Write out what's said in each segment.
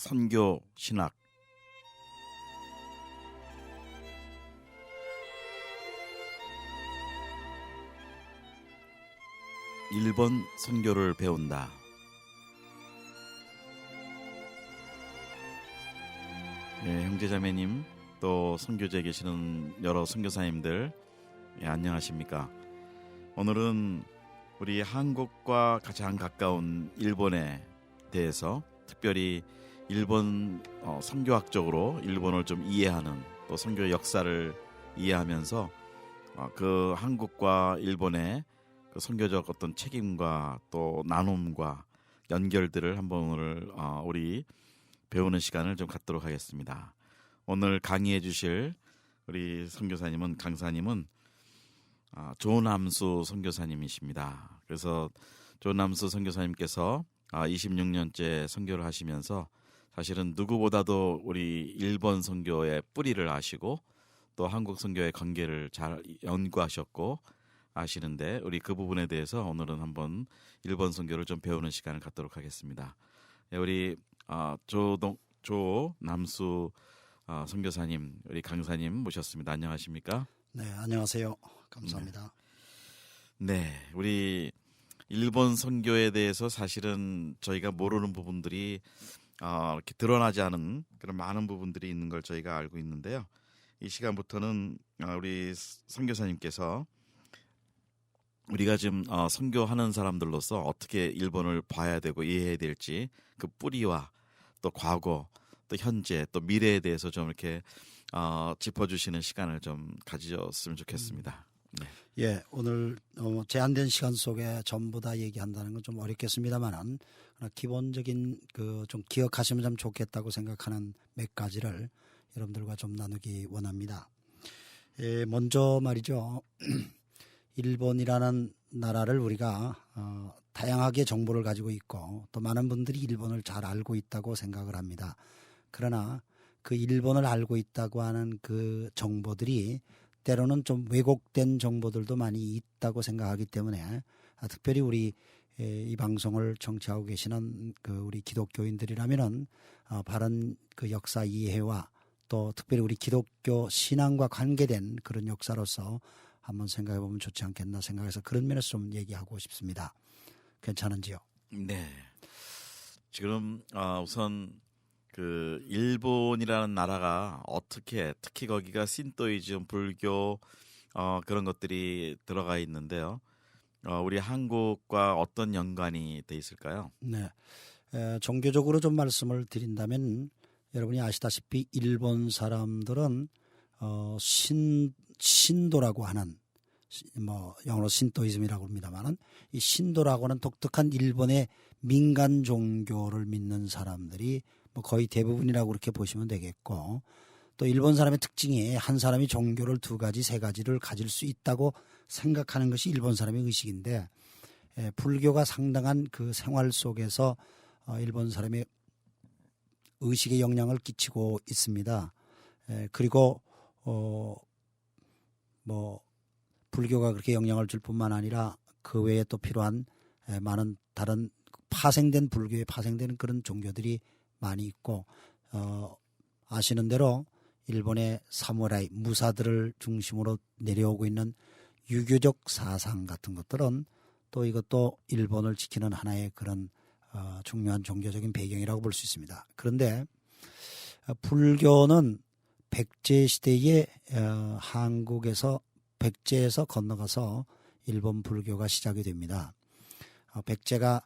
선교 신학. 일본 선교를 배운다. 네, 형제자매님, 또 선교제에 계시는 여러 선교사님들, 안녕하십니까? 오늘은 우리 한국과 가장 가까운 일본에 대해서, 특별히 일본 선교학적으로 일본을 좀 이해하는, 또 선교 역사를 이해하면서 그 한국과 일본의 그 선교적 어떤 책임과 또 나눔과 연결들을 한번 오늘 우리 배우는 시간을 좀 갖도록 하겠습니다. 오늘 강의해 주실 우리 선교사님은, 강사님은 조남수 선교사님이십니다. 그래서 조남수 선교사님께서 26년째 선교를 하시면서 사실은 누구보다도 우리 일본 선교의 뿌리를 아시고 또 한국 선교의 관계를 잘 연구하셨고 아시는데, 우리 그 부분에 대해서 오늘은 한번 일본 선교를 좀 배우는 시간을 갖도록 하겠습니다. 우리 조남수 선교사님, 우리 강사님 모셨습니다. 안녕하십니까? 네, 안녕하세요. 감사합니다. 네, 우리 일본 선교에 대해서 사실은 저희가 모르는 부분들이 이렇게 드러나지 않은 그런 많은 부분들이 있는 걸 저희가 알고 있는데요. 이 시간부터는 우리 선교사님께서 우리가 지금 선교하는 사람들로서 어떻게 일본을 봐야 되고 이해해야 될지, 그 뿌리와 또 과거, 또 현재, 또 미래에 대해서 좀 이렇게 짚어주시는 시간을 좀 가지셨으면 좋겠습니다. 네. 예, 오늘 제한된 시간 속에 전부 다 얘기한다는 건 좀 어렵겠습니다만은 기본적인 그 좀 기억하시면 좀 좋겠다고 생각하는 몇 가지를 여러분들과 좀 나누기 원합니다. 예, 먼저 말이죠. 일본이라는 나라를 우리가 다양하게 정보를 가지고 있고 또 많은 분들이 일본을 잘 알고 있다고 생각을 합니다. 그러나 그 일본을 알고 있다고 하는 그 정보들이 때로는 좀 왜곡된 정보들도 많이 있다고 생각하기 때문에 특별히 우리 이 방송을 청취하고 계시는 그 우리 기독교인들이라면은 바른 그 역사 이해와 또 특별히 우리 기독교 신앙과 관계된 그런 역사로서 한번 생각해 보면 좋지 않겠나 생각해서 그런 면에서 좀 얘기하고 싶습니다. 괜찮은지요? 네. 지금 우선 그 일본이라는 나라가 어떻게, 특히 거기가 신토이즘, 불교 그런 것들이 들어가 있는데요. 우리 한국과 어떤 연관이 돼 있을까요? 네. 종교적으로 좀 말씀을 드린다면 여러분이 아시다시피 일본 사람들은 신도라고 하는, 뭐 영어로 신토이즘이라고 합니다만은, 이 신도라고 하는 독특한 일본의 민간 종교를 믿는 사람들이 뭐 거의 대부분이라고 그렇게 보시면 되겠고, 또 일본 사람의 특징이 한 사람이 종교를 두 가지, 세 가지를 가질 수 있다고 생각하는 것이 일본 사람의 의식인데, 불교가 상당한 그 생활 속에서 일본 사람의 의식에 영향을 끼치고 있습니다. 그리고 뭐 불교가 그렇게 영향을 줄 뿐만 아니라 그 외에 또 필요한 많은 다른 파생된 불교에 파생되는 그런 종교들이 많이 있고, 아시는 대로 일본의 사무라이, 무사들을 중심으로 내려오고 있는 유교적 사상 같은 것들은 또 이것도 일본을 지키는 하나의 그런 중요한 종교적인 배경이라고 볼 수 있습니다. 그런데 불교는 백제 시대에 한국에서 백제에서 건너가서 일본 불교가 시작이 됩니다. 백제가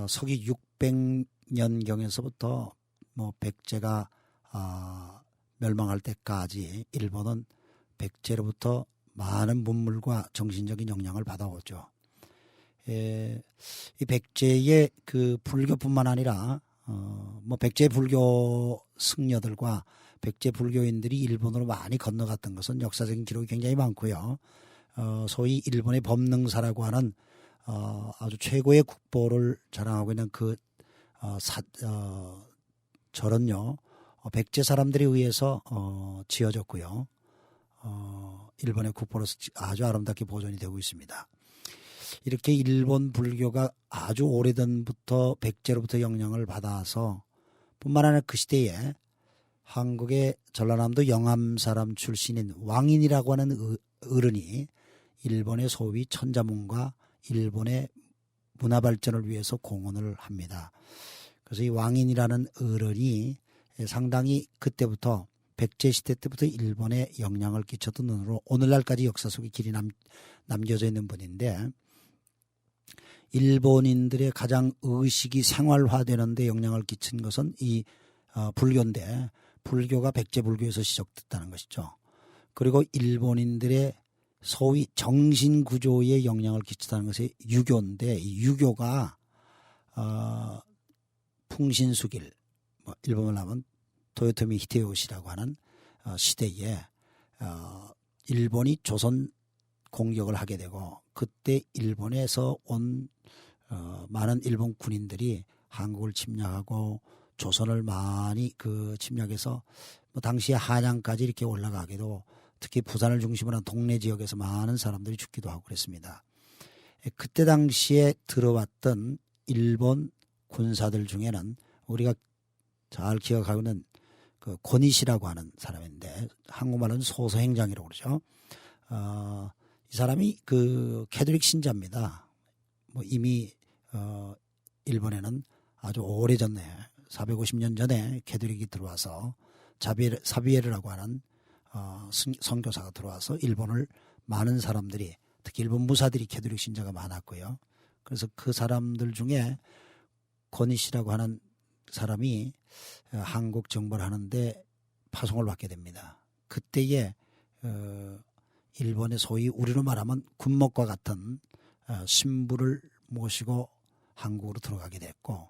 서기 600년경에서부터 뭐 백제가 멸망할 때까지 일본은 백제로부터 많은 문물과 정신적인 영향을 받아오죠. 이 백제의 그 불교뿐만 아니라 뭐 백제 불교 승려들과 백제 불교인들이 일본으로 많이 건너갔던 것은 역사적인 기록이 굉장히 많고요. 소위 일본의 법능사라고 하는 아주 최고의 국보를 자랑하고 있는 그 절은요, 백제 사람들에 의해서 지어졌고요. 일본의 국보로서 아주 아름답게 보존이 되고 있습니다. 이렇게 일본 불교가 아주 오래전부터 백제로부터 영향을 받아서 뿐만 아니라 그 시대에 한국의 전라남도 영암 사람 출신인 왕인이라고 하는 어른이 일본의 소위 천자문과 일본의 문화 발전을 위해서 공헌을 합니다. 그래서 이 왕인이라는 어른이 상당히 그때부터 백제 시대 때부터 일본에 영향을 끼쳤던 눈으로 오늘날까지 역사 속에 길이 남겨져 있는 분인데, 일본인들의 가장 의식이 생활화되는 데 영향을 끼친 것은 이 불교인데, 불교가 백제 불교에서 시작됐다는 것이죠. 그리고 일본인들의 소위 정신 구조에 영향을 끼쳤다는 것이 유교인데, 이 유교가 풍신수길, 일본말로 하면 도요토미 히데요시라고 하는 시대에 일본이 조선 공격을 하게 되고, 그때 일본에서 온 많은 일본 군인들이 한국을 침략하고 조선을 많이 침략해서 당시에 한양까지 이렇게 올라가기도, 특히 부산을 중심으로 한 동네 지역에서 많은 사람들이 죽기도 하고 그랬습니다. 그때 당시에 들어왔던 일본 군사들 중에는 우리가 잘 기억하고 있는 그 고니시라고 하는 사람인데, 한국말로는 소서행장이라고 그러죠. 이 사람이 캐톨릭 신자입니다. 이미 일본에는 아주 오래전에 450년 전에 캐톨릭이 들어와서 사비에르라고 하는 선교사가 들어와서 일본을 많은 사람들이, 특히 일본 무사들이 캐톨릭 신자가 많았고요. 그래서 그 사람들 중에 고니시라고 하는 사람이 한국 정벌 하는데 파송을 받게 됩니다. 그때에 일본의 소위 우리로 말하면 군목과 같은 신부를 모시고 한국으로 들어가게 됐고,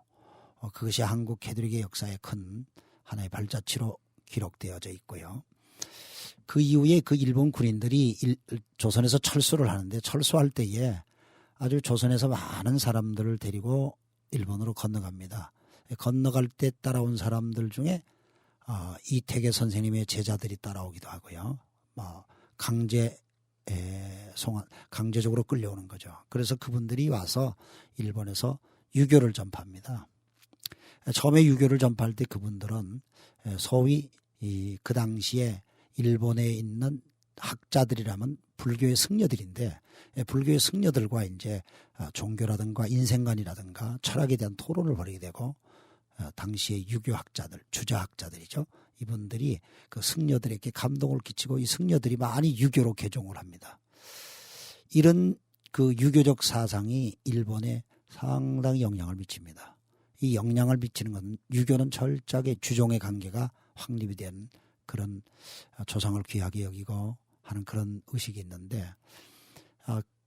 그것이 한국 캐톨릭의 역사의 큰 하나의 발자취로 기록되어져 있고요. 그 이후에 그 일본 군인들이 조선에서 철수를 하는데, 철수할 때에 아주 조선에서 많은 사람들을 데리고 일본으로 건너갑니다. 건너갈 때 따라온 사람들 중에 이태계 선생님의 제자들이 따라오기도 하고요. 강제적으로 끌려오는 거죠. 그래서 그분들이 와서 일본에서 유교를 전파합니다. 처음에 유교를 전파할 때 그분들은 소위 그 당시에 일본에 있는 학자들이라면 불교의 승려들인데, 불교의 승려들과 이제 종교라든가 인생관이라든가 철학에 대한 토론을 벌이게 되고, 당시의 유교학자들, 주자학자들이죠. 이분들이 그 승려들에게 감동을 끼치고, 이 승려들이 많이 유교로 개종을 합니다. 이런 그 유교적 사상이 일본에 상당히 영향을 미칩니다. 이 영향을 미치는 건, 유교는 철저하게 주종의 관계가 확립이 된 그런 조상을 귀하게 여기고 하는 그런 의식이 있는데,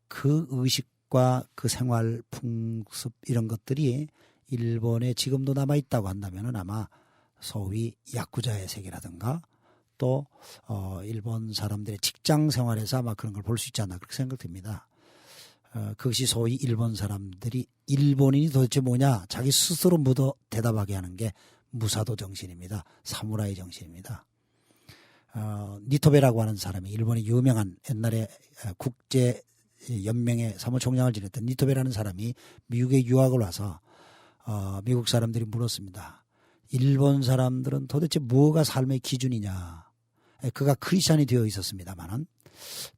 그 의식과 그 생활 풍습 이런 것들이 일본에 지금도 남아있다고 한다면 아마 소위 야쿠자의 세계라든가 또 일본 사람들의 직장 생활에서 아마 그런 걸 볼 수 있지 않나, 그렇게 생각됩니다. 그것이 소위 일본 사람들이 일본인이 도대체 뭐냐 자기 스스로 대답하게 하는 게 무사도 정신입니다. 사무라이 정신입니다. 니토베라고 하는 사람이 일본의 유명한 옛날에 국제 연맹의 사무총장을 지냈던 니토베라는 사람이 미국에 유학을 와서 미국 사람들이 물었습니다. 일본 사람들은 도대체 뭐가 삶의 기준이냐. 그가 크리스찬이 되어 있었습니다만은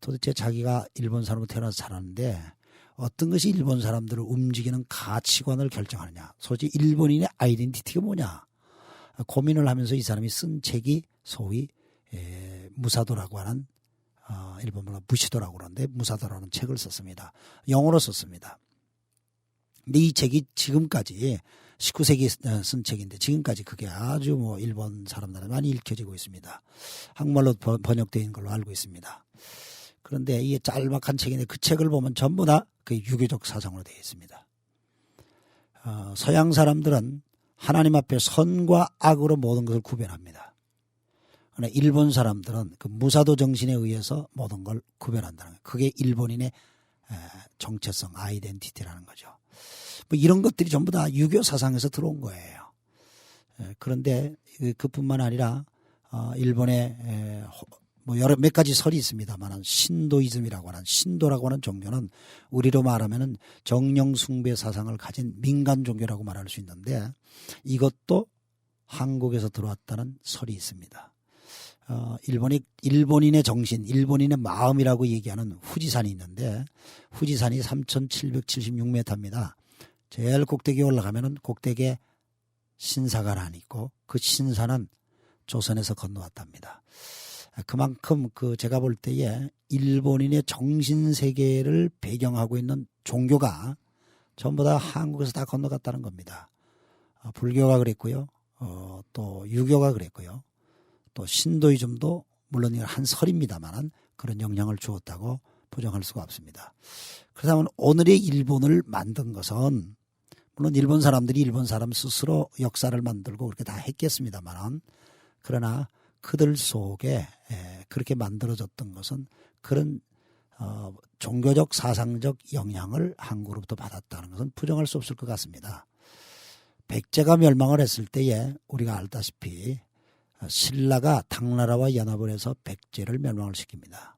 도대체 자기가 일본 사람으로 태어나서 자랐는데 어떤 것이 일본 사람들을 움직이는 가치관을 결정하느냐. 솔직히 일본인의 아이덴티티가 뭐냐. 고민을 하면서 이 사람이 쓴 책이 소위 무사도라고 하는 일본말로 무시도라고 그러는데 무사도라는 책을 썼습니다. 영어로 썼습니다. 근데 이 책이 지금까지 19세기에 쓴 책인데 지금까지 그게 아주 일본 사람들한테 많이 읽혀지고 있습니다. 한국말로 번역되어 있는 걸로 알고 있습니다. 그런데 이게 짤막한 책인데 그 책을 보면 전부 다 그 유교적 사상으로 되어 있습니다. 서양 사람들은 하나님 앞에 선과 악으로 모든 것을 구별합니다. 그러나 일본 사람들은 그 무사도 정신에 의해서 모든 걸 구별한다는 거예요. 그게 일본인의 정체성, 아이덴티티라는 거죠. 이런 것들이 전부 다 유교 사상에서 들어온 거예요. 그런데 그뿐만 아니라 일본에 몇 가지 설이 있습니다만 신도이즘이라고 하는 신도라고 하는 종교는 우리로 말하면은 정령 숭배 사상을 가진 민간 종교라고 말할 수 있는데 이것도 한국에서 들어왔다는 설이 있습니다. 일본인의 정신, 일본인의 마음이라고 얘기하는 후지산이 있는데 후지산이 3,776m입니다. 제일 꼭대기에 올라가면은 꼭대기에 신사가란이 있고 그 신사는 조선에서 건너왔답니다. 그만큼 제가 볼 때에 일본인의 정신 세계를 배경하고 있는 종교가 전부 다 한국에서 다 건너갔다는 겁니다. 불교가 그랬고요. 또 유교가 그랬고요. 또 신도이즘도 물론 이건 한 설입니다만 그런 영향을 주었다고 부정할 수가 없습니다. 그렇다면 오늘의 일본을 만든 것은 물론 일본 사람들이 일본 사람 스스로 역사를 만들고 그렇게 다 했겠습니다만 그러나 그들 속에 그렇게 만들어졌던 것은 그런 종교적 사상적 영향을 한국으로부터 받았다는 것은 부정할 수 없을 것 같습니다. 백제가 멸망을 했을 때에 우리가 알다시피 신라가 당나라와 연합을 해서 백제를 멸망을 시킵니다.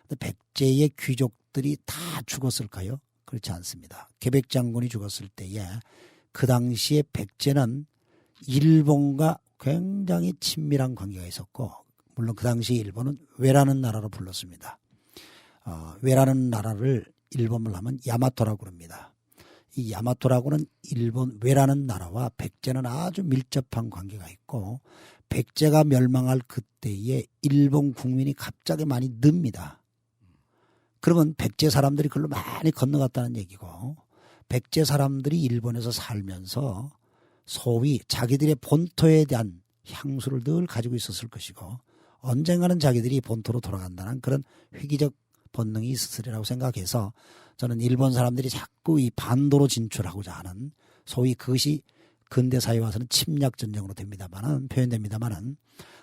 근데 백제의 귀족들이 다 죽었을까요? 그렇지 않습니다. 계백 장군이 죽었을 때에 그 당시에 백제는 일본과 굉장히 친밀한 관계가 있었고 물론 그 당시 일본은 외라는 나라로 불렀습니다. 외라는 나라를 일본말 하면 야마토라고 그럽니다. 이 야마토라고는 일본 외라는 나라와 백제는 아주 밀접한 관계가 있고 백제가 멸망할 그때에 일본 국민이 갑자기 많이 늡니다. 그러면 백제 사람들이 그걸로 많이 건너갔다는 얘기고 백제 사람들이 일본에서 살면서 소위 자기들의 본토에 대한 향수를 늘 가지고 있었을 것이고 언젠가는 자기들이 본토로 돌아간다는 그런 획기적 본능이 있으리라고 생각해서 저는 일본 사람들이 자꾸 이 반도로 진출하고자 하는 소위 그것이 근대사에 와서는 침략전쟁으로 표현됩니다만은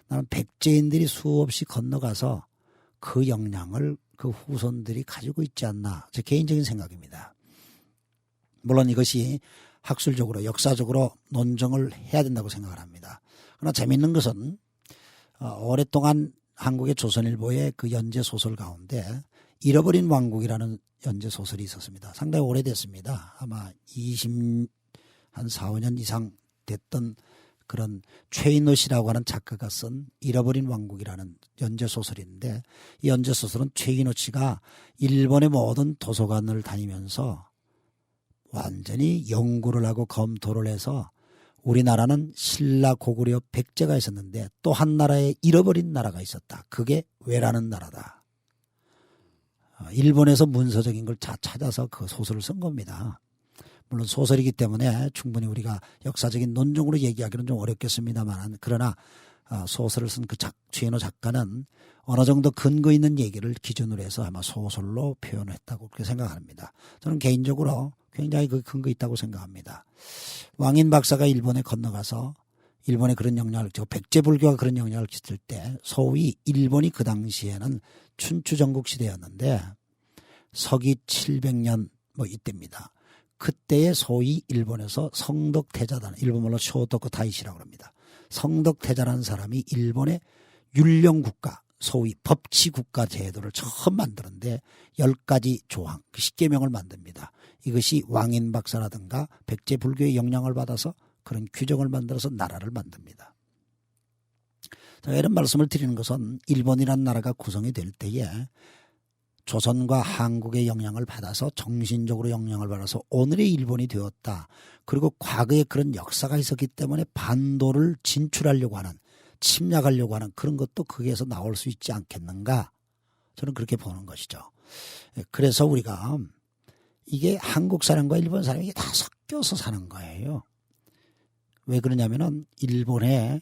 나는 백제인들이 수없이 건너가서 그 영향을 그 후손들이 가지고 있지 않나 제 개인적인 생각입니다. 물론 이것이 학술적으로 역사적으로 논정을 해야 된다고 생각을 합니다. 그러나 재미있는 것은 오랫동안 한국의 조선일보의 그 연재 소설 가운데 잃어버린 왕국이라는 연재 소설이 있었습니다. 상당히 오래됐습니다. 아마 4, 5년 이상 됐던 그런 최인호 씨라고 하는 작가가 쓴 잃어버린 왕국이라는 연재 소설인데 이 연재 소설은 최인호 씨가 일본의 모든 도서관을 다니면서 완전히 연구를 하고 검토를 해서 우리나라는 신라 고구려 백제가 있었는데 또 한 나라에 잃어버린 나라가 있었다. 그게 외라는 나라다. 일본에서 문서적인 걸 찾아서 그 소설을 쓴 겁니다. 물론 소설이기 때문에 충분히 우리가 역사적인 논증으로 얘기하기는 좀 어렵겠습니다만 그러나 소설을 쓴 그 최인호 작가는 어느 정도 근거 있는 얘기를 기준으로 해서 아마 소설로 표현했다고 그렇게 생각합니다. 저는 개인적으로 굉장히 그 근거 있다고 생각합니다. 왕인 박사가 일본에 건너가서 일본에 그런 영향을 끼치고 백제불교가 그런 영향을 끼칠 때 소위 일본이 그 당시에는 춘추전국 시대였는데 서기 700년 이때입니다. 그때에 소위 일본에서 성덕태자단, 일본말로 쇼토쿠 다이시라고 합니다. 성덕태자라는 사람이 일본의 율령국가, 소위 법치국가 제도를 처음 만드는데 10가지 조항, 10계명을 만듭니다. 이것이 왕인 박사라든가 백제 불교의 영향을 받아서 그런 규정을 만들어서 나라를 만듭니다. 제가 이런 말씀을 드리는 것은 일본이라는 나라가 구성이 될 때에 조선과 한국의 영향을 받아서 정신적으로 영향을 받아서 오늘의 일본이 되었다. 그리고 과거에 그런 역사가 있었기 때문에 반도를 진출하려고 하는 침략하려고 하는 그런 것도 거기에서 나올 수 있지 않겠는가. 저는 그렇게 보는 것이죠. 그래서 우리가 이게 한국 사람과 일본 사람이 다 섞여서 사는 거예요. 왜 그러냐면은 일본의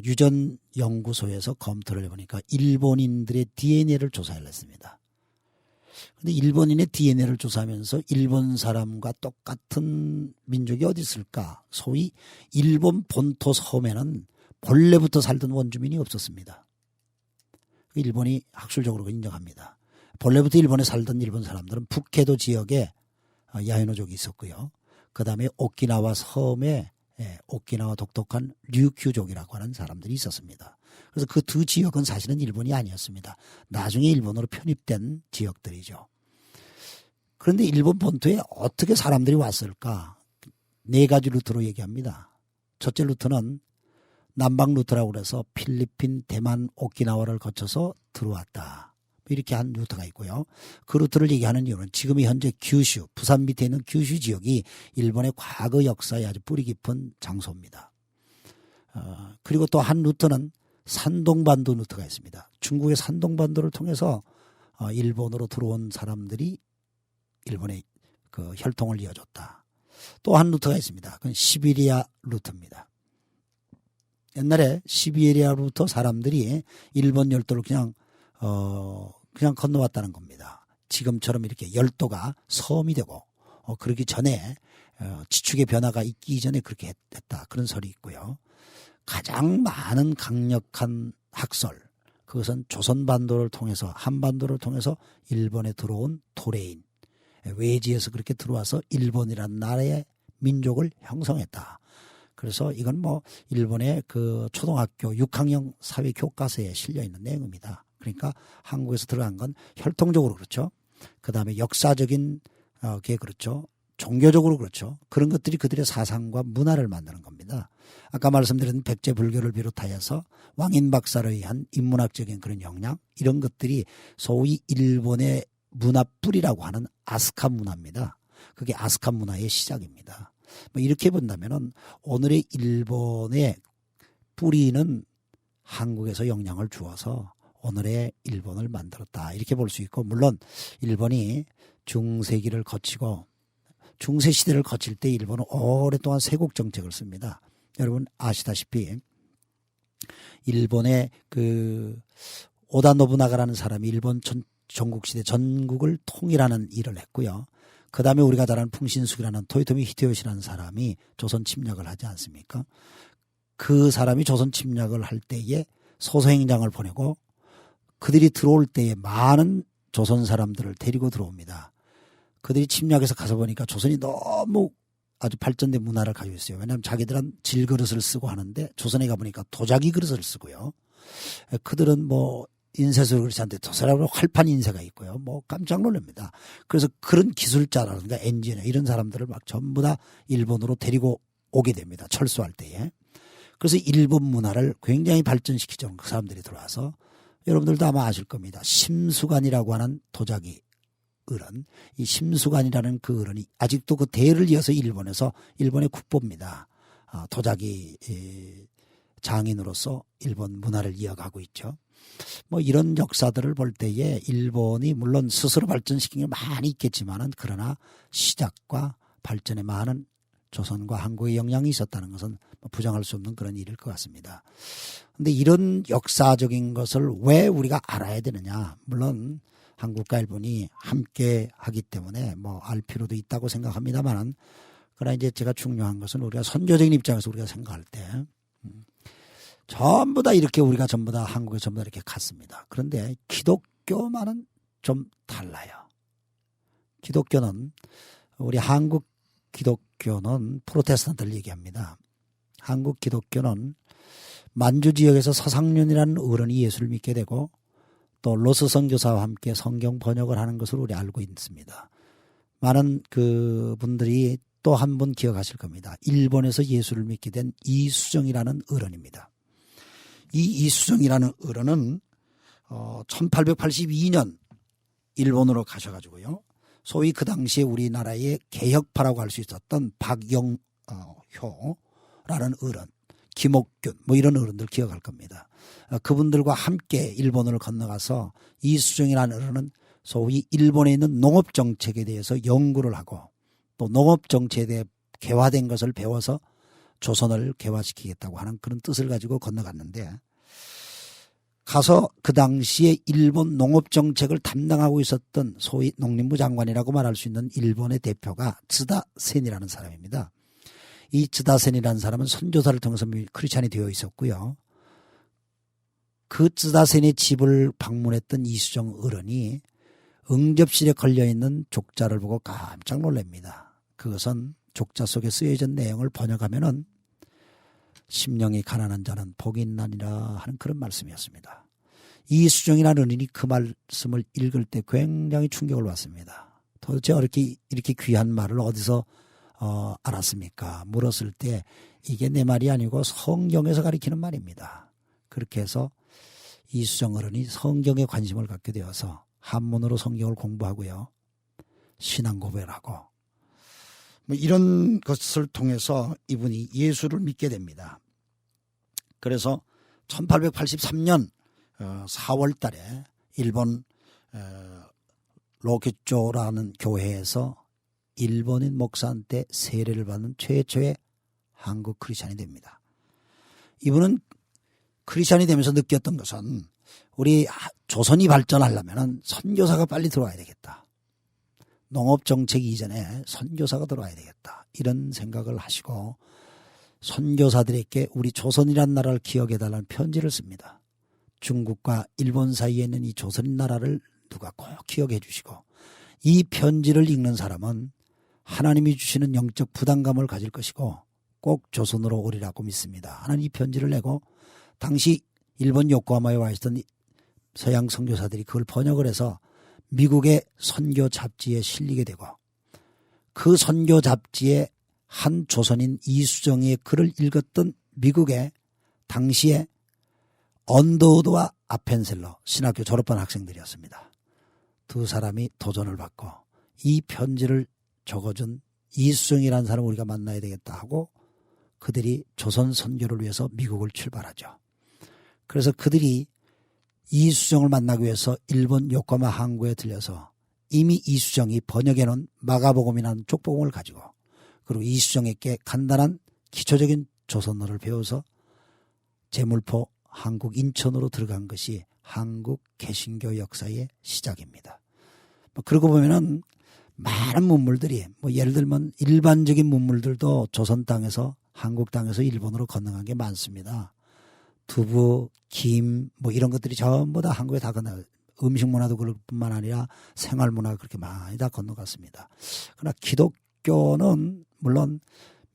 유전연구소에서 검토를 해보니까 일본인들의 DNA를 조사를 했습니다. 그런데 일본인의 DNA를 조사하면서 일본 사람과 똑같은 민족이 어디 있을까? 소위 일본 본토 섬에는 본래부터 살던 원주민이 없었습니다. 일본이 학술적으로 인정합니다. 본래부터 일본에 살던 일본 사람들은 북해도 지역에 야이노족이 있었고요. 그 다음에 오키나와 섬에 오키나와 독특한 류큐족이라고 하는 사람들이 있었습니다. 그래서 그 두 지역은 사실은 일본이 아니었습니다. 나중에 일본으로 편입된 지역들이죠. 그런데 일본 본토에 어떻게 사람들이 왔을까? 4가지 루트로 얘기합니다. 첫째 루트는 남방 루트라고 그래서 필리핀, 대만, 오키나와를 거쳐서 들어왔다. 이렇게 한 루트가 있고요. 그 루트를 얘기하는 이유는 지금 현재 규슈, 부산 밑에 있는 규슈 지역이 일본의 과거 역사에 아주 뿌리 깊은 장소입니다. 그리고 또 한 루트는 산동반도 루트가 있습니다. 중국의 산동반도를 통해서 일본으로 들어온 사람들이 일본의 그 혈통을 이어줬다. 또 한 루트가 있습니다. 그건 시베리아 루트입니다. 옛날에 시베리아로부터 사람들이 일본 열도를 그냥 건너왔다는 겁니다. 지금처럼 이렇게 열도가 섬이 되고 그러기 전에 지축의 변화가 있기 이전에 그렇게 했다. 그런 설이 있고요. 가장 많은 강력한 학설, 그것은 조선반도를 통해서 한반도를 통해서 일본에 들어온 도레인, 외지에서 그렇게 들어와서 일본이라는 나라의 민족을 형성했다. 그래서 이건 뭐 일본의 그 초등학교 6학년 사회 교과서에 실려 있는 내용입니다. 그러니까 한국에서 들어간 건 혈통적으로 그렇죠. 그 다음에 역사적인 게 그렇죠. 종교적으로 그렇죠. 그런 것들이 그들의 사상과 문화를 만드는 겁니다. 아까 말씀드린 백제불교를 비롯하여서 왕인박사를 의한 인문학적인 그런 영향, 이런 것들이 소위 일본의 문화 뿌리라고 하는 아스카 문화입니다. 그게 아스카 문화의 시작입니다. 뭐 이렇게 본다면은 오늘의 일본의 뿌리는 한국에서 영향을 주어서 오늘의 일본을 만들었다. 이렇게 볼 수 있고, 물론 일본이 중세기를 거치고 중세시대를 거칠 때 일본은 오랫동안 세국 정책을 씁니다. 여러분 아시다시피 일본의 그 오다 노부나가라는 사람이 일본 전국시대 전국을 통일하는 일을 했고요. 그 다음에 우리가 잘 아는 풍신수기라는 토요토미 히데요시라는 사람이 조선 침략을 하지 않습니까? 그 사람이 조선 침략을 할 때에 소서행장을 보내고 그들이 들어올 때에 많은 조선 사람들을 데리고 들어옵니다. 그들이 침략해서 가서 보니까 조선이 너무 아주 발전된 문화를 가지고 있어요. 왜냐하면 자기들은 질그릇을 쓰고 하는데 조선에 가보니까 도자기 그릇을 쓰고요. 그들은 뭐 인쇄소 그릇이 한데 저 사람은 활판 인쇄가 있고요. 뭐 깜짝 놀랍니다. 그래서 그런 기술자라든가 엔지니어 이런 사람들을 막 전부 다 일본으로 데리고 오게 됩니다. 철수할 때에. 그래서 일본 문화를 굉장히 발전시키죠. 그 사람들이 들어와서. 여러분들도 아마 아실 겁니다. 심수관이라고 하는 도자기 어른, 이 심수관이라는 그 어른이 아직도 그 대를 이어서 일본에서 일본의 국보입니다. 도자기 장인으로서 일본 문화를 이어가고 있죠. 뭐 이런 역사들을 볼 때에 일본이 물론 스스로 발전시킨 게 많이 있겠지만은 그러나 시작과 발전에 많은 조선과 한국의 영향이 있었다는 것은 부정할 수 없는 그런 일일 것 같습니다. 그런데 이런 역사적인 것을 왜 우리가 알아야 되느냐? 물론 한국과 일본이 함께 하기 때문에 뭐 알 필요도 있다고 생각합니다만, 그러나 이제 제가 중요한 것은 우리가 선교적인 입장에서 우리가 생각할 때 전부 다 이렇게 우리가 전부 다 한국에 전부 다 이렇게 갔습니다. 그런데 기독교만은 좀 달라요. 기독교는 우리 한국 기독교는 프로테스탄트를 얘기합니다. 한국 기독교는 만주 지역에서 서상륜이라는 어른이 예수를 믿게 되고 또 로스 선교사와 함께 성경 번역을 하는 것을 우리 알고 있습니다. 많은 그 분들이 또 한 분 기억하실 겁니다. 일본에서 예수를 믿게 된 이수정이라는 어른입니다. 이 이수정이라는 어른은 1882년 일본으로 가셔가지고요. 소위 그 당시에 우리나라의 개혁파라고 할 수 있었던 박영효라는 어른, 김옥균 뭐 이런 어른들 기억할 겁니다. 그분들과 함께 일본을 건너가서 이수정이라는 어른은 소위 일본에 있는 농업정책에 대해서 연구를 하고 또 농업정책에 대해 개화된 것을 배워서 조선을 개화시키겠다고 하는 그런 뜻을 가지고 건너갔는데, 가서 그 당시에 일본 농업정책을 담당하고 있었던 소위 농림부 장관이라고 말할 수 있는 일본의 대표가 즈다센이라는 사람입니다. 이 즈다센이라는 사람은 선교사를 통해서 크리스찬이 되어 있었고요. 그 즈다센의 집을 방문했던 이수정 어른이 응접실에 걸려있는 족자를 보고 깜짝 놀랍니다. 그것은 족자 속에 쓰여진 내용을 번역하면은 심령이 가난한 자는 복이 있나니라 하는 그런 말씀이었습니다. 이수정이라는 어른이 그 말씀을 읽을 때 굉장히 충격을 받습니다. 도대체 이렇게 귀한 말을 어디서 알았습니까? 물었을 때 이게 내 말이 아니고 성경에서 가리키는 말입니다. 그렇게 해서 이수정 어른이 성경에 관심을 갖게 되어서 한문으로 성경을 공부하고요. 신앙 고백을 하고 뭐 이런 것을 통해서 이분이 예수를 믿게 됩니다. 그래서 1883년 4월 달에 일본 로키조라는 교회에서 일본인 목사한테 세례를 받는 최초의 한국 크리스찬이 됩니다. 이분은 크리스찬이 되면서 느꼈던 것은 우리 조선이 발전하려면 선교사가 빨리 들어와야 되겠다. 농업정책 이전에 선교사가 들어와야 되겠다. 이런 생각을 하시고 선교사들에게 우리 조선이란 나라를 기억해달라는 편지를 씁니다. 중국과 일본 사이에 있는 이 조선 나라를 누가 꼭 기억해 주시고 이 편지를 읽는 사람은 하나님이 주시는 영적 부담감을 가질 것이고 꼭 조선으로 오리라고 믿습니다. 하나님 이 편지를 내고 당시 일본 요코하마에 와 있던 서양 선교사들이 그걸 번역을 해서 미국의 선교 잡지에 실리게 되고 그 선교 잡지에 한 조선인 이수정의 글을 읽었던 미국의 당시에 언더우드와 아펜셀러 신학교 졸업한 학생들이었습니다. 두 사람이 도전을 받고 이 편지를 적어준 이수정이라는 사람을 우리가 만나야 되겠다 하고 그들이 조선 선교를 위해서 미국을 출발하죠. 그래서 그들이 이수정을 만나기 위해서 일본 요코하마 항구에 들려서 이미 이수정이 번역해놓은 마가복음이라는 쪽복음을 가지고 그리고 이수정에게 간단한 기초적인 조선어를 배워서 제물포 한국 인천으로 들어간 것이 한국 개신교 역사의 시작입니다. 그러고 보면은 많은 문물들이 예를 들면 일반적인 문물들도 조선 땅에서 한국 땅에서 일본으로 건너간 게 많습니다. 두부, 김 이런 것들이 전부 다 한국에 다 건너가. 음식 문화도 그럴 뿐만 아니라 생활 문화가 그렇게 많이 다 건너갔습니다. 그러나 기독교는 물론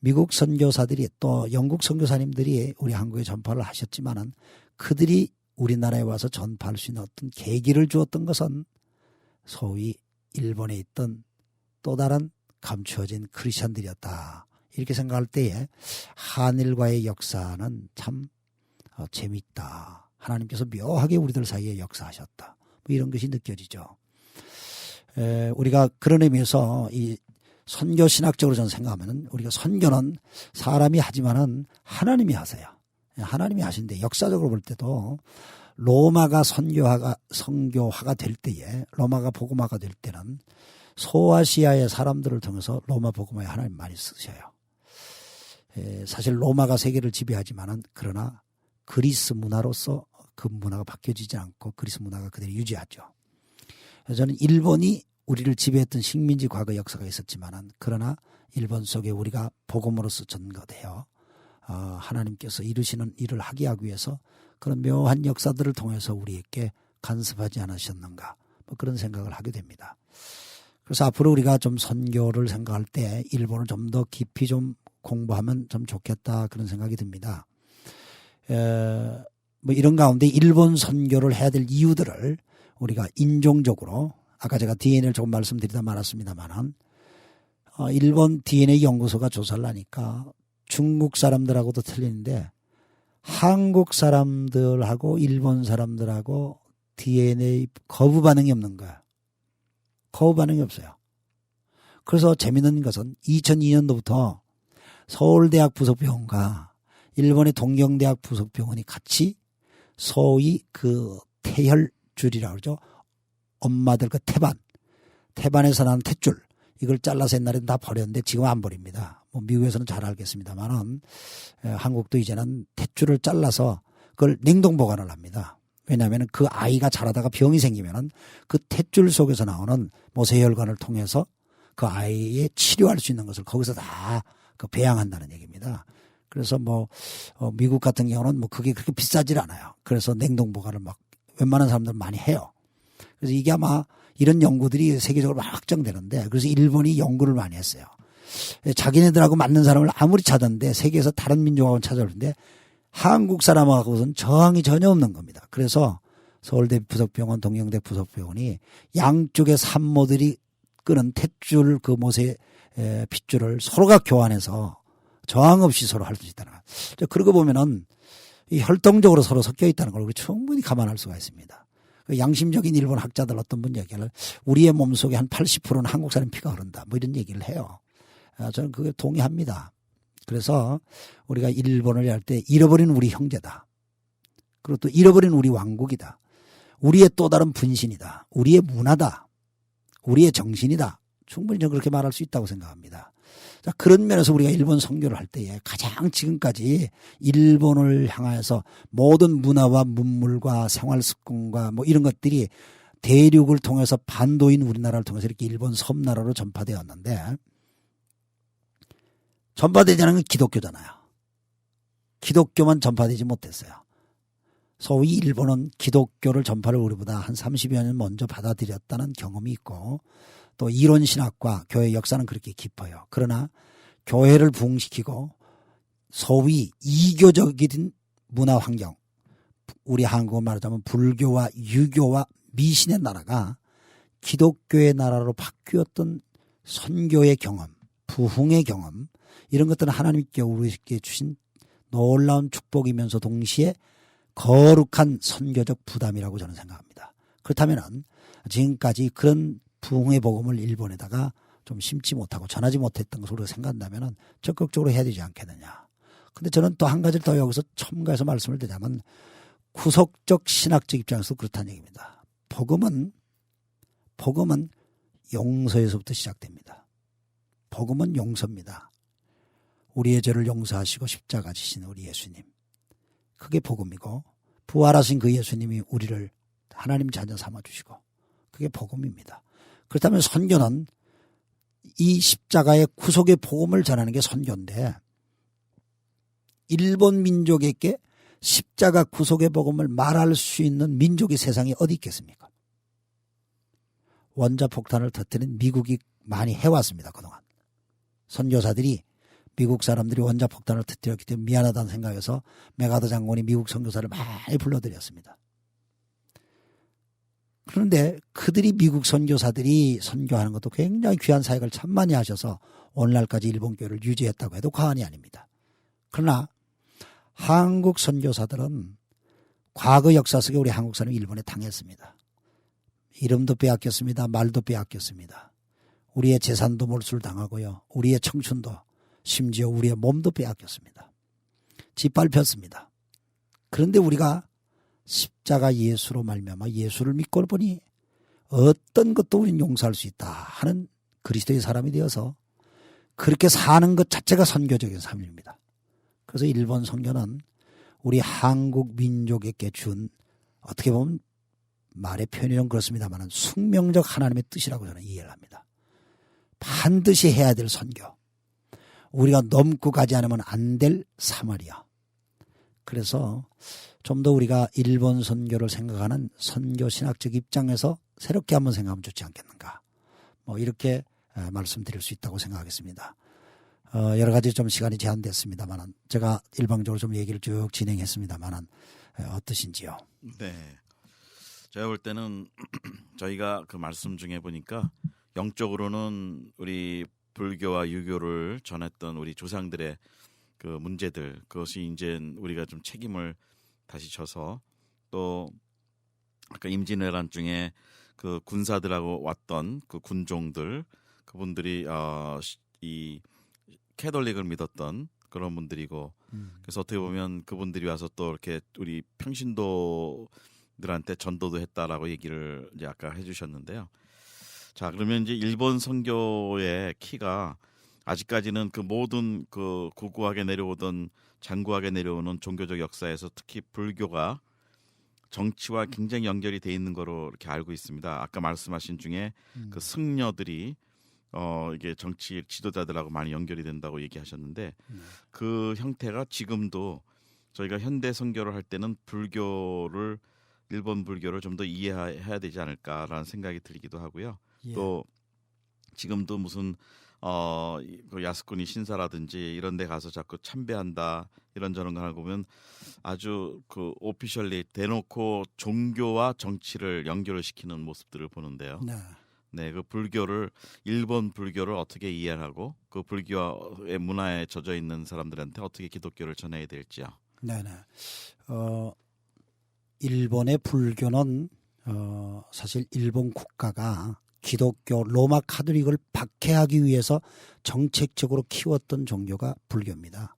미국 선교사들이 또 영국 선교사님들이 우리 한국에 전파를 하셨지만은 그들이 우리나라에 와서 전파할 수 있는 어떤 계기를 주었던 것은 소위 일본에 있던 또 다른 감추어진 크리스천들이었다. 이렇게 생각할 때에 한일과의 역사는 참 재밌다. 하나님께서 묘하게 우리들 사이에 역사하셨다. 이런 것이 느껴지죠. 우리가 그런 의미에서 이 선교 신학적으로 저는 생각하면은 우리가 선교는 사람이 하지만은 하나님이 하세요. 하나님이 하신데 역사적으로 볼 때도 로마가 선교화가 될 때에 로마가 복음화가 될 때는 소아시아의 사람들을 통해서 로마 복음화에 하나님 많이 쓰셔요. 사실 로마가 세계를 지배하지만은 그러나 그리스 문화로서 그 문화가 바뀌어지지 않고 그리스 문화가 그대로 유지하죠. 그래서 저는 일본이 우리를 지배했던 식민지 과거 역사가 있었지만은 그러나 일본 속에 우리가 복음으로서 전거되어 하나님께서 이루시는 일을 하게 하기 위해서 그런 묘한 역사들을 통해서 우리에게 간섭하지 않으셨는가 그런 생각을 하게 됩니다. 그래서 앞으로 우리가 좀 선교를 생각할 때 일본을 좀 더 깊이 좀 공부하면 좀 좋겠다 그런 생각이 듭니다. 이런 가운데 일본 선교를 해야 될 이유들을 우리가 인종적으로 아까 제가 DNA를 조금 말씀드리다 말았습니다만은 일본 DNA 연구소가 조사를 하니까 중국 사람들하고도 틀리는데 한국 사람들하고 일본 사람들하고 DNA 거부 반응이 없는 거야. 거부 반응이 없어요. 그래서 재미있는 것은 2002년도부터 서울대학 부속병원과 일본의 동경대학 부속병원이 같이 소위 그 태혈줄이라고 그러죠. 엄마들 그 태반에서 나는 탯줄 이걸 잘라서 옛날에는 다 버렸는데 지금 안 버립니다. 미국에서는 잘 알겠습니다만은 한국도 이제는 탯줄을 잘라서 그걸 냉동 보관을 합니다. 왜냐하면 그 아이가 자라다가 병이 생기면은 그 탯줄 속에서 나오는 모세혈관을 통해서 그 아이의 치료할 수 있는 것을 거기서 다 그 배양한다는 얘기입니다. 그래서 미국 같은 경우는 그게 그렇게 비싸질 않아요. 그래서 냉동 보관을 웬만한 사람들은 많이 해요. 그래서 이게 아마 이런 연구들이 세계적으로 막 확정되는데 그래서 일본이 연구를 많이 했어요. 자기네들하고 맞는 사람을 아무리 찾았는데 세계에서 다른 민족하고는 찾아오는데 한국 사람하고는 저항이 전혀 없는 겁니다. 그래서 서울대 부속병원, 동경대 부속병원이 양쪽의 산모들이 끄는 탯줄 그 모세 핏줄을 서로가 교환해서 저항 없이 서로 할 수 있다는 거. 그러고 보면은 이 혈통적으로 서로 섞여 있다는 걸 우리 충분히 감안할 수가 있습니다. 양심적인 일본 학자들 어떤 분 얘기를 우리의 몸속에 한 80%는 한국 사람 피가 흐른다. 뭐 이런 얘기를 해요. 저는 그게 동의합니다. 그래서 우리가 일본을 할 때 잃어버린 우리 형제다. 그리고 또 잃어버린 우리 왕국이다. 우리의 또 다른 분신이다. 우리의 문화다. 우리의 정신이다. 충분히 저는 그렇게 말할 수 있다고 생각합니다. 자, 그런 면에서 우리가 일본 선교를 할 때에 가장 지금까지 일본을 향해서 모든 문화와 문물과 생활 습관과 뭐 이런 것들이 대륙을 통해서 반도인 우리나라를 통해서 이렇게 일본 섬나라로 전파되었는데 전파되지 않은 건 기독교잖아요. 기독교만 전파되지 못했어요. 소위 일본은 기독교를 전파를 우리보다 한 30여 년 먼저 받아들였다는 경험이 있고 또 이론 신학과 교회 역사는 그렇게 깊어요. 그러나 교회를 부흥시키고 소위 이교적인 문화 환경, 우리 한국어 말하자면 불교와 유교와 미신의 나라가 기독교의 나라로 바뀌었던 선교의 경험, 부흥의 경험, 이런 것들은 하나님께 우리에게 주신 놀라운 축복이면서 동시에 거룩한 선교적 부담이라고 저는 생각합니다. 그렇다면 지금까지 그런 부흥의 복음을 일본에다가 좀 심지 못하고 전하지 못했던 것으로 우리가 생각한다면 적극적으로 해야 되지 않겠느냐. 근데 저는 또 한 가지를 더 여기서 첨가해서 말씀을 드리자면 구속적 신학적 입장에서 그렇다는 얘기입니다. 복음은 용서에서부터 시작됩니다. 복음은 용서입니다. 우리의 죄를 용서하시고 십자가 지신 우리 예수님. 그게 복음이고 부활하신 그 예수님이 우리를 하나님 자녀 삼아주시고 그게 복음입니다. 그렇다면 선교는 이 십자가의 구속의 복음을 전하는 게 선교인데 일본 민족에게 십자가 구속의 복음을 말할 수 있는 민족이 세상에 어디 있겠습니까? 원자폭탄을 터뜨린 미국이 많이 해왔습니다. 그동안. 선교사들이 미국 사람들이 원자폭탄을 터뜨렸기 때문에 미안하다는 생각에서 메가더 장군이 미국 선교사를 많이 불러들였습니다. 그런데 그들이 미국 선교사들이 선교하는 것도 굉장히 귀한 사역을 참 많이 하셔서 오늘날까지 일본 교회를 유지했다고 해도 과언이 아닙니다. 그러나 한국 선교사들은 과거 역사 속에 우리 한국 사람이 일본에 당했습니다. 이름도 빼앗겼습니다. 말도 빼앗겼습니다. 우리의 재산도 몰수당하고요. 우리의 청춘도 심지어 우리의 몸도 빼앗겼습니다. 짓밟혔습니다. 그런데 우리가 십자가 예수로 말미암아 예수를 믿고 보니 어떤 것도 우리는 용서할 수 있다 하는 그리스도의 사람이 되어서 그렇게 사는 것 자체가 선교적인 삶입니다. 그래서 일본 선교는 우리 한국 민족에게 준 어떻게 보면 말의 표현이 좀 그렇습니다만 숙명적 하나님의 뜻이라고 저는 이해를 합니다. 반드시 해야 될 선교. 우리가 넘고 가지 않으면 안 될 사마리아. 그래서 좀 더 우리가 일본 선교를 생각하는 선교 신학적 입장에서 새롭게 한번 생각하면 좋지 않겠는가. 뭐 이렇게 말씀드릴 수 있다고 생각하겠습니다. 여러 가지 좀 시간이 제한됐습니다만 제가 일방적으로 좀 얘기를 쭉 진행했습니다만 어떠신지요? 네. 제가 볼 때는 저희가 그 말씀 중에 보니까 영적으로는 우리 불교와 유교를 전했던 우리 조상들의 그 문제들 그것이 이제 우리가 좀 책임을 다시 져서 또 아까 임진왜란 중에 그 군사들하고 왔던 그 군종들 그분들이 이 캐톨릭을 믿었던 그런 분들이고 그래서 어떻게 보면 그분들이 와서 또 이렇게 우리 평신도들한테 전도도 했다라고 얘기를 이제 아까 해주셨는데요. 자 그러면 이제 일본 선교의 키가 아직까지는 그 모든 그 고고하게 내려오던 장구하게 내려오는 종교적 역사에서 특히 불교가 정치와 굉장히 연결이 돼 있는 거로 이렇게 알고 있습니다. 아까 말씀하신 중에 그 승려들이 이게 정치 지도자들하고 많이 연결이 된다고 얘기하셨는데 그 형태가 지금도 저희가 현대 선교를 할 때는 불교를 일본 불교를 좀 더 이해해야 되지 않을까라는 생각이 들기도 하고요. 예. 또 지금도 무슨 그 야스쿠니 신사라든지 이런 데 가서 자꾸 참배한다 이런저런 걸 보면 아주 그 오피셜리 대놓고 종교와 정치를 연결을 시키는 모습들을 보는데요. 네. 네, 그 불교를 일본 불교를 어떻게 이해하고 그 불교의 문화에 젖어 있는 사람들한테 어떻게 기독교를 전해야 될지요. 네네. 일본의 불교는 사실 일본 국가가 기독교 로마 카톨릭을 박해하기 위해서 정책적으로 키웠던 종교가 불교입니다.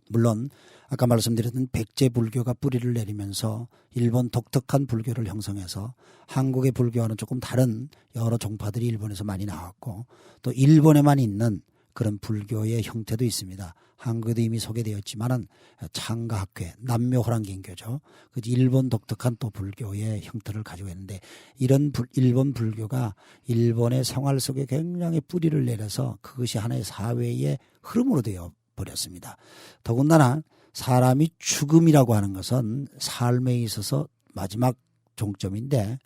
물론 아까 말씀드렸던 백제 불교가 뿌리를 내리면서 일본 독특한 불교를 형성해서 한국의 불교와는 조금 다른 여러 종파들이 일본에서 많이 나왔고 또 일본에만 있는 그런 불교의 형태도 있습니다. 한국에도 이미 소개되어 있지만은 창가학회, 남묘호랑개인교죠. 그 일본 독특한 또 불교의 형태를 가지고 있는데 이런 일본 불교가 일본의 생활 속에 굉장히 뿌리를 내려서 그것이 하나의 사회의 흐름으로 되어 버렸습니다. 더군다나 사람이 죽음이라고 하는 것은 삶에 있어서 마지막 종점인데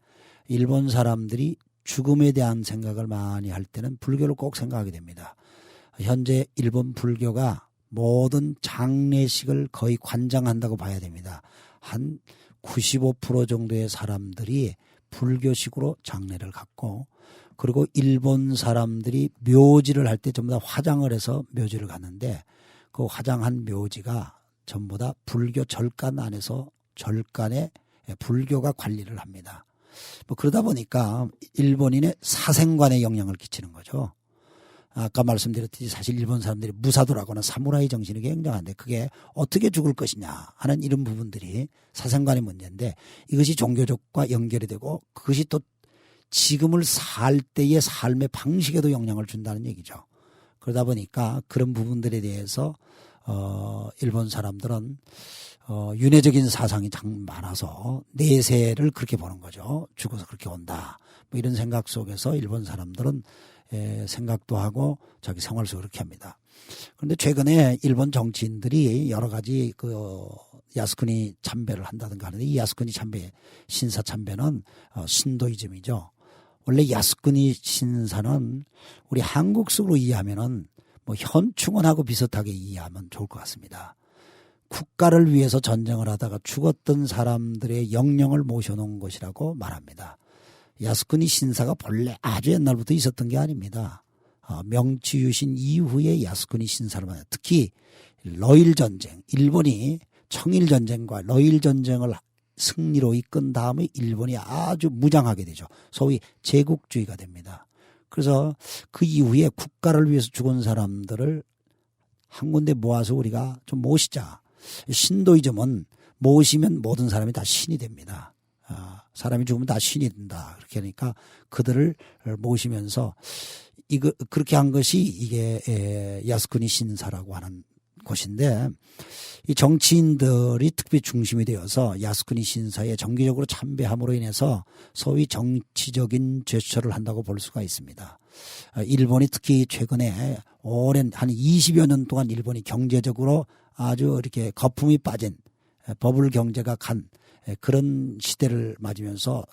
일본 사람들이 죽음에 대한 생각을 많이 할 때는 불교를 꼭 생각하게 됩니다. 현재 일본 불교가 모든 장례식을 거의 관장한다고 봐야 됩니다. 한 95% 정도의 사람들이 불교식으로 장례를 갖고 그리고 일본 사람들이 묘지를 할 때 전부 다 화장을 해서 묘지를 갔는데 그 화장한 묘지가 전부 다 불교 절간 안에서 절간에 불교가 관리를 합니다. 뭐 그러다 보니까 일본인의 사생관에 영향을 끼치는 거죠. 아까 말씀드렸듯이 사실 일본 사람들이 무사도라거나 사무라이 정신이 굉장한데 그게 어떻게 죽을 것이냐 하는 이런 부분들이 사생관의 문제인데 이것이 종교적과 연결이 되고 그것이 또 지금을 살 때의 삶의 방식에도 영향을 준다는 얘기죠. 그러다 보니까 그런 부분들에 대해서 일본 사람들은 윤회적인 사상이 참 많아서 내세를 그렇게 보는 거죠. 죽어서 그렇게 온다. 뭐 이런 생각 속에서 일본 사람들은 생각도 하고 자기 생활 속으로 그렇게 합니다. 그런데 최근에 일본 정치인들이 여러 가지 그 야스쿠니 참배를 한다든가 하는데 이 야스쿠니 참배, 신사 참배는 신도이즘이죠. 원래 야스쿠니 신사는 우리 한국식으로 이해하면은 뭐 현충원하고 비슷하게 이해하면 좋을 것 같습니다. 국가를 위해서 전쟁을 하다가 죽었던 사람들의 영령을 모셔놓은 것이라고 말합니다. 야스쿠니 신사가 본래 아주 옛날부터 있었던 게 아닙니다. 명치유신 이후에 야스쿠니 신사를 만나요. 특히 러일 전쟁, 일본이 청일 전쟁과 러일 전쟁을 승리로 이끈 다음에 일본이 아주 무장하게 되죠. 소위 제국주의가 됩니다. 그래서 그 이후에 국가를 위해서 죽은 사람들을 한 군데 모아서 우리가 좀 모시자. 신도이즘은 모시면 모든 사람이 다 신이 됩니다. 사람이 죽으면 다 신이 된다. 그렇게 하니까 그들을 모시면서 그렇게 한 것이 이게 야스쿠니 신사라고 하는 곳인데 이 정치인들이 특히 중심이 되어서 야스쿠니 신사에 정기적으로 참배함으로 인해서 소위 정치적인 제스처를 한다고 볼 수가 있습니다. 일본이 특히 최근에 오랜 한 20여 년 동안 일본이 경제적으로 아주 이렇게 거품이 빠진 버블 경제가 간 그런 시대를 맞으면서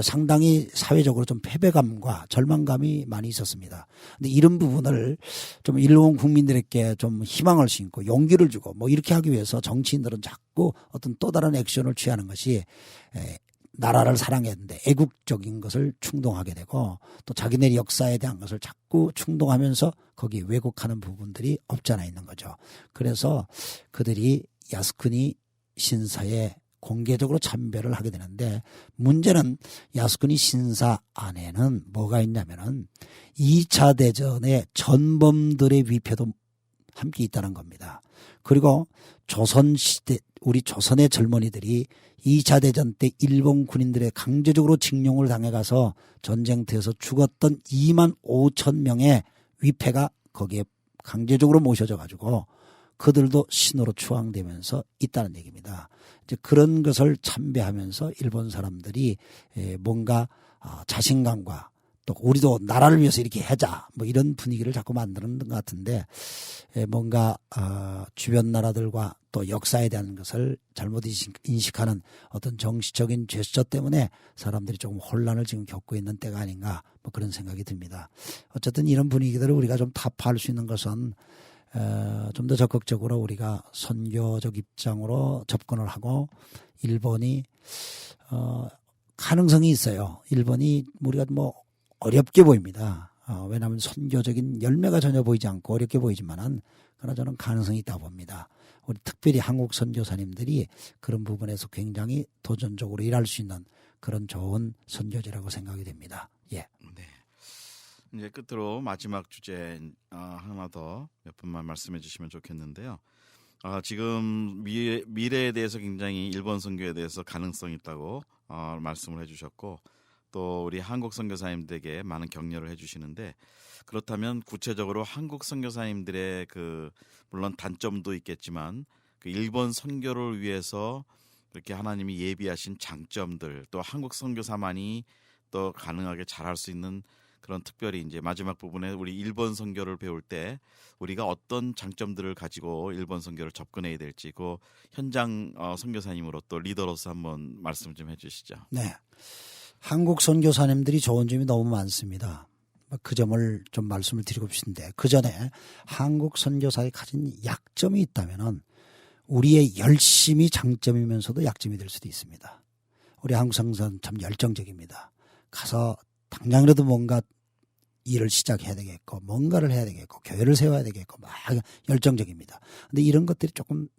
상당히 사회적으로 좀 패배감과 절망감이 많이 있었습니다. 근데 이런 부분을 좀 일본 국민들에게 좀 희망을 심고 용기를 주고 뭐 이렇게 하기 위해서 정치인들은 자꾸 어떤 또 다른 액션을 취하는 것이 나라를 사랑했는데 애국적인 것을 충동하게 되고 또 자기네 역사에 대한 것을 자꾸 충동하면서 거기 왜곡하는 부분들이 없지 않아 있는 거죠. 그래서 그들이 야스쿠니 신사에 공개적으로 참배를 하게 되는데 문제는 야스쿠니 신사 안에는 뭐가 있냐면은 2차 대전의 전범들의 위패도 함께 있다는 겁니다. 그리고 조선시대 우리 조선의 젊은이들이 2차 대전 때 일본 군인들의 강제적으로 징용을 당해가서 전쟁터에서 죽었던 2만 5천 명의 위패가 거기에 강제적으로 모셔져 가지고 그들도 신으로 추앙되면서 있다는 얘기입니다. 이제 그런 것을 참배하면서 일본 사람들이 뭔가 자신감과 또 우리도 나라를 위해서 이렇게 하자 뭐 이런 분위기를 자꾸 만드는 것 같은데 뭔가 주변 나라들과 또 역사에 대한 것을 잘못 인식하는 어떤 정치적인 제스처 때문에 사람들이 조금 혼란을 지금 겪고 있는 때가 아닌가 뭐 그런 생각이 듭니다. 어쨌든 이런 분위기들을 우리가 좀 타파할 수 있는 것은 좀 더 적극적으로 우리가 선교적 입장으로 접근을 하고 일본이 가능성이 있어요. 일본이 우리가 뭐 어렵게 보입니다. 왜냐하면 선교적인 열매가 전혀 보이지 않고 어렵게 보이지만은 그러나 저는 가능성이 있다고 봅니다. 우리 특별히 한국 선교사님들이 그런 부분에서 굉장히 도전적으로 일할 수 있는 그런 좋은 선교지라고 생각이 됩니다. 예. 네. 이제 끝으로 마지막 주제 하나 더 몇 분만 말씀해 주시면 좋겠는데요. 지금 미래에 대해서 굉장히 일본 선교에 대해서 가능성이 있다고 말씀을 해주셨고 또 우리 한국 선교사님들에게 많은 격려를 해주시는데 그렇다면 구체적으로 한국 선교사님들의 그 물론 단점도 있겠지만 그 일본 선교를 위해서 그렇게 하나님이 예비하신 장점들 또 한국 선교사만이 또 가능하게 잘할 수 있는 그런 특별히 이제 마지막 부분에 우리 일본 선교를 배울 때 우리가 어떤 장점들을 가지고 일본 선교를 접근해야 될지 그 현장 선교사님으로 또 리더로서 한번 말씀 좀 해주시죠. 네, 한국 선교사님들이 좋은 점이 너무 많습니다. 그 점을 좀 말씀을 드리고 싶은데 그 전에 한국 선교사에 가진 약점이 있다면은 우리의 열심이 장점이면서도 약점이 될 수도 있습니다. 우리 한국 선교사는 참 열정적입니다. 가서 당장이라도 뭔가 일을 시작해야 되겠고 뭔가를 해야 되겠고 교회를 세워야 되겠고 막 열정적입니다. 근데 이런 것들이 조금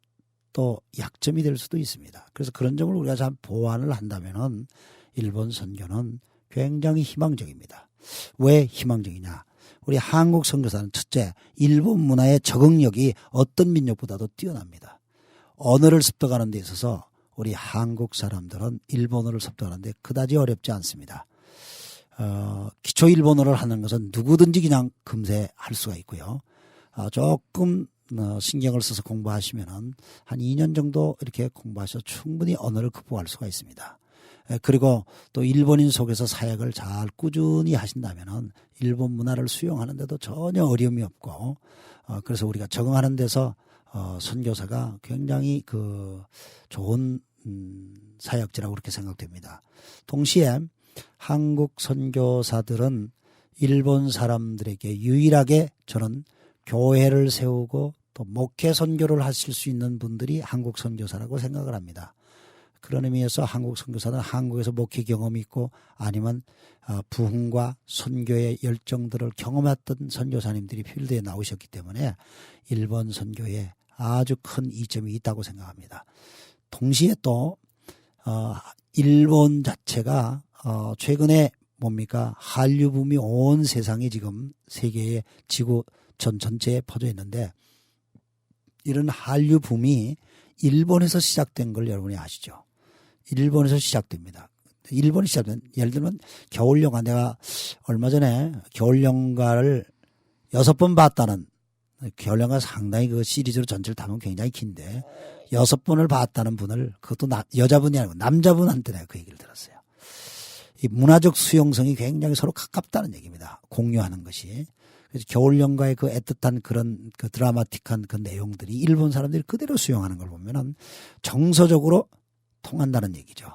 또 약점이 될 수도 있습니다. 그래서 그런 점을 우리가 잘 보완을 한다면은 일본 선교는 굉장히 희망적입니다. 왜 희망적이냐? 우리 한국 선교사는 첫째 일본 문화의 적응력이 어떤 민족보다도 뛰어납니다. 언어를 습득하는 데 있어서 우리 한국 사람들은 일본어를 습득하는 데 그다지 어렵지 않습니다. 기초 일본어를 하는 것은 누구든지 그냥 금세 할 수가 있고요. 조금 신경을 써서 공부하시면은 한 2년 정도 이렇게 공부하셔서 충분히 언어를 극복할 수가 있습니다. 그리고 또 일본인 속에서 사역을 잘 꾸준히 하신다면은 일본 문화를 수용하는데도 전혀 어려움이 없고 그래서 우리가 적응하는 데서 선교사가 굉장히 그 좋은 사역지라고 그렇게 생각됩니다. 동시에 한국 선교사들은 일본 사람들에게 유일하게 저는 교회를 세우고 또 목회 선교를 하실 수 있는 분들이 한국 선교사라고 생각을 합니다. 그런 의미에서 한국 선교사는 한국에서 목회 경험이 있고 아니면 부흥과 선교의 열정들을 경험했던 선교사님들이 필드에 나오셨기 때문에 일본 선교에 아주 큰 이점이 있다고 생각합니다. 동시에 또 일본 자체가 최근에 뭡니까 한류 붐이 온 세상에 지금 세계의 지구 전체에 퍼져 있는데 이런 한류 붐이 일본에서 시작된 걸 여러분이 아시죠? 일본에서 시작됩니다. 일본이 시작된 예를 들면 겨울연가 내가 얼마 전에 겨울연가를 6번 봤다는 겨울연가 상당히 그 시리즈로 전체를 담으면 굉장히 긴데 6번을 봤다는 분을 그것도 여자분이 아니고 남자분한테 내가 그 얘기를 들었어요. 이 문화적 수용성이 굉장히 서로 가깝다는 얘기입니다. 공유하는 것이. 그래서 겨울연가의 그 애틋한 그런 그 드라마틱한 그 내용들이 일본 사람들이 그대로 수용하는 걸 보면은 정서적으로 통한다는 얘기죠.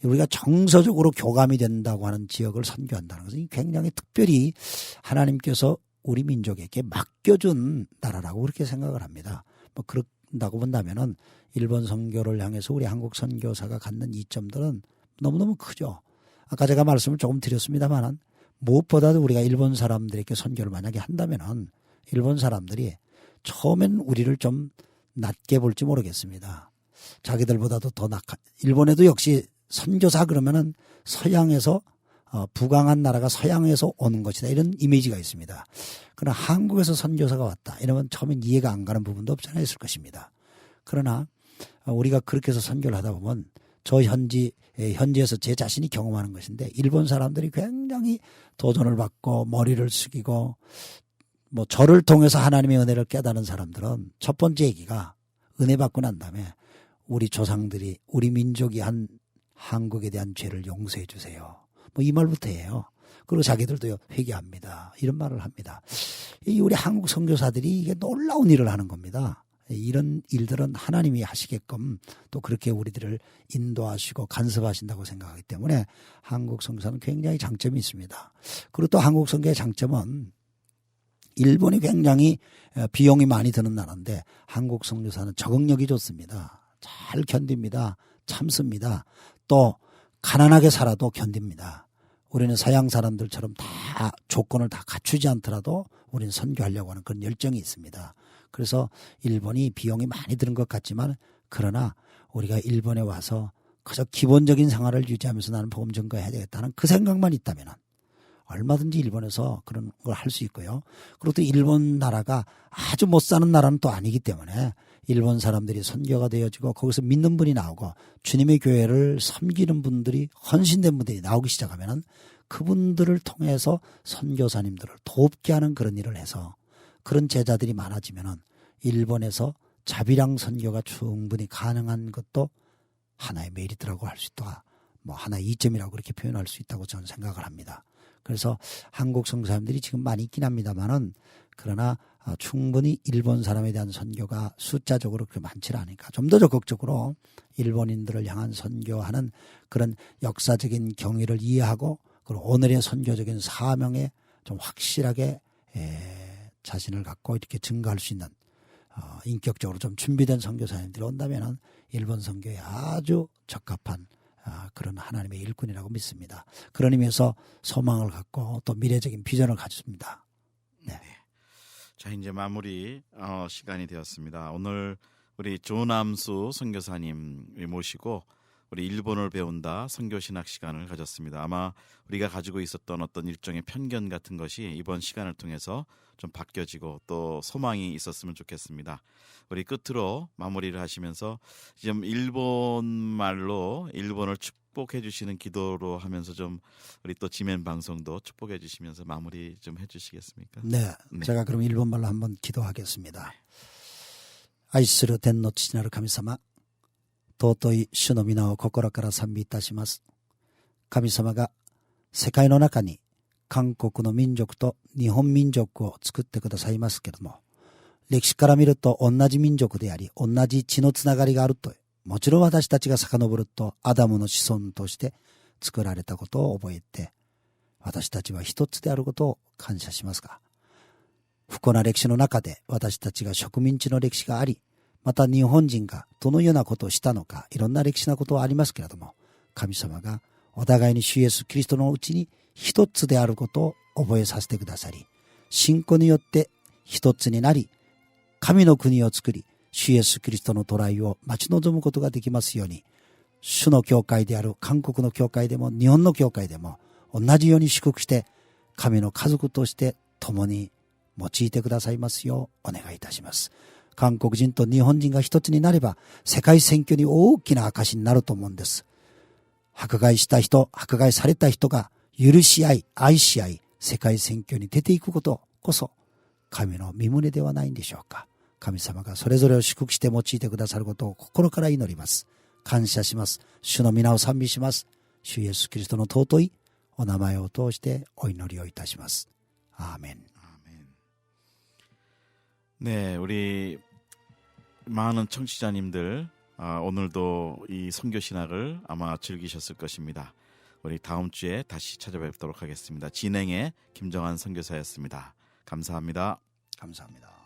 우리가 정서적으로 교감이 된다고 하는 지역을 선교한다는 것은 굉장히 특별히 하나님께서 우리 민족에게 맡겨준 나라라고 그렇게 생각을 합니다. 뭐 그런다고 본다면은 일본 선교를 향해서 우리 한국 선교사가 갖는 이점들은 너무너무 크죠. 아까 제가 말씀을 조금 드렸습니다만은 무엇보다도 우리가 일본 사람들에게 선교를 만약에 한다면은 일본 사람들이 처음엔 우리를 좀 낮게 볼지 모르겠습니다. 자기들보다도 더 일본에도 역시 선교사 그러면은 서양에서 부강한 나라가 서양에서 오는 것이다 이런 이미지가 있습니다. 그러나 한국에서 선교사가 왔다 이러면 처음엔 이해가 안 가는 부분도 없지 않아 있을 것입니다. 그러나 우리가 그렇게 해서 선교를 하다 보면 저 현지에서 제 자신이 경험하는 것인데 일본 사람들이 굉장히 도전을 받고 머리를 숙이고 뭐 저를 통해서 하나님의 은혜를 깨닫는 사람들은 첫 번째 얘기가 은혜 받고 난 다음에 우리 조상들이 우리 민족이 한 한국에 대한 죄를 용서해 주세요. 뭐 이 말부터 해요. 그리고 자기들도 회개합니다. 이런 말을 합니다. 우리 한국 선교사들이 이게 놀라운 일을 하는 겁니다. 이런 일들은 하나님이 하시게끔 또 그렇게 우리들을 인도하시고 간섭하신다고 생각하기 때문에 한국 선교사는 굉장히 장점이 있습니다. 그리고 또 한국 선교의 장점은 일본이 굉장히 비용이 많이 드는 나라인데 한국 선교사는 적응력이 좋습니다. 잘 견딥니다. 참습니다. 또 가난하게 살아도 견딥니다. 우리는 서양 사람들처럼 다 조건을 다 갖추지 않더라도 우리는 선교하려고 하는 그런 열정이 있습니다. 그래서 일본이 비용이 많이 드는 것 같지만 그러나 우리가 일본에 와서 그저 기본적인 생활을 유지하면서 나는 복음 전거해야 되겠다는 그 생각만 있다면 얼마든지 일본에서 그런 걸 할 수 있고요. 그리고 또 일본 나라가 아주 못 사는 나라는 또 아니기 때문에 일본 사람들이 선교가 되어지고 거기서 믿는 분이 나오고 주님의 교회를 섬기는 분들이 헌신된 분들이 나오기 시작하면 그분들을 통해서 선교사님들을 돕게 하는 그런 일을 해서 그런 제자들이 많아지면 일본에서 자비랑 선교가 충분히 가능한 것도 하나의 메리트라고 할 수 있다. 뭐 하나의 이점이라고 그렇게 표현할 수 있다고 저는 생각을 합니다. 그래서 한국 선교사님들이 지금 많이 있긴 합니다만은 그러나 충분히 일본 사람에 대한 선교가 숫자적으로 그렇게 많지 않으니까 좀 더 적극적으로 일본인들을 향한 선교하는 그런 역사적인 경위를 이해하고 그리고 오늘의 선교적인 사명에 좀 확실하게 자신을 갖고 이렇게 증거할 수 있는 인격적으로 좀 준비된 선교사님들이 온다면은 일본 선교에 아주 적합한 그런 하나님의 일꾼이라고 믿습니다. 그런 의미에서 소망을 갖고 또 미래적인 비전을 가졌습니다. 네. 자, 이제 마무리 시간이 되었습니다. 오늘 우리 조남수 선교사님 모시고 우리 일본어를 배운다 선교신학 시간을 가졌습니다. 아마 우리가 가지고 있었던 어떤 일종의 편견 같은 것이 이번 시간을 통해서 좀 바뀌어지고 또 소망이 있었으면 좋겠습니다. 우리 끝으로 마무리를 하시면서 좀 일본 말로 일본을 축복해 주시는 기도로 하면서 좀 우리 또 지멘 방송도 축복해 주시면서 마무리 좀 해주시겠습니까? 네, 네. 제가 그럼 일본 말로 한번 기도하겠습니다. 아이스르 텐노 치나르 카미사마 尊い主の皆を心から賛美いたします。神様が世界の中に韓国の民族と日本民族を作ってくださいますけれども、歴史から見ると同じ民族であり、同じ血のつながりがあると、もちろん私たちが遡るとアダムの子孫として作られたことを覚えて、私たちは一つであることを感謝しますが、不幸な歴史の中で私たちが植民地の歴史があり、また日本人がどのようなことをしたのか、いろんな歴史なことはありますけれども、神様がお互いに主イエスキリストのうちに一つであることを覚えさせてくださり、信仰によって一つになり、神の国を作り、主イエスキリストの渡来を待ち望むことができますように、主の教会である韓国の教会でも日本の教会でも同じように祝福して、神の家族として共に用いてくださいますようお願いいたします。韓国人と日本人が一つになれば世界選挙に大きな証になると思うんです。迫害した人、迫害された人が許し合い、愛し合い、世界選挙に出ていくことこそ神の御胸ではないんでしょうか。神様がそれぞれを祝福して用いてくださることを心から祈ります。感謝します。主の皆を賛美します。主イエスキリストの尊いお名前を通してお祈りをいたします。アーメン。 네, 우리 많은 청취자님들 오늘도 이 선교 신학을 아마 즐기셨을 것입니다. 우리 다음 주에 다시 찾아뵙도록 하겠습니다. 진행의 김정한 선교사였습니다. 감사합니다. 감사합니다.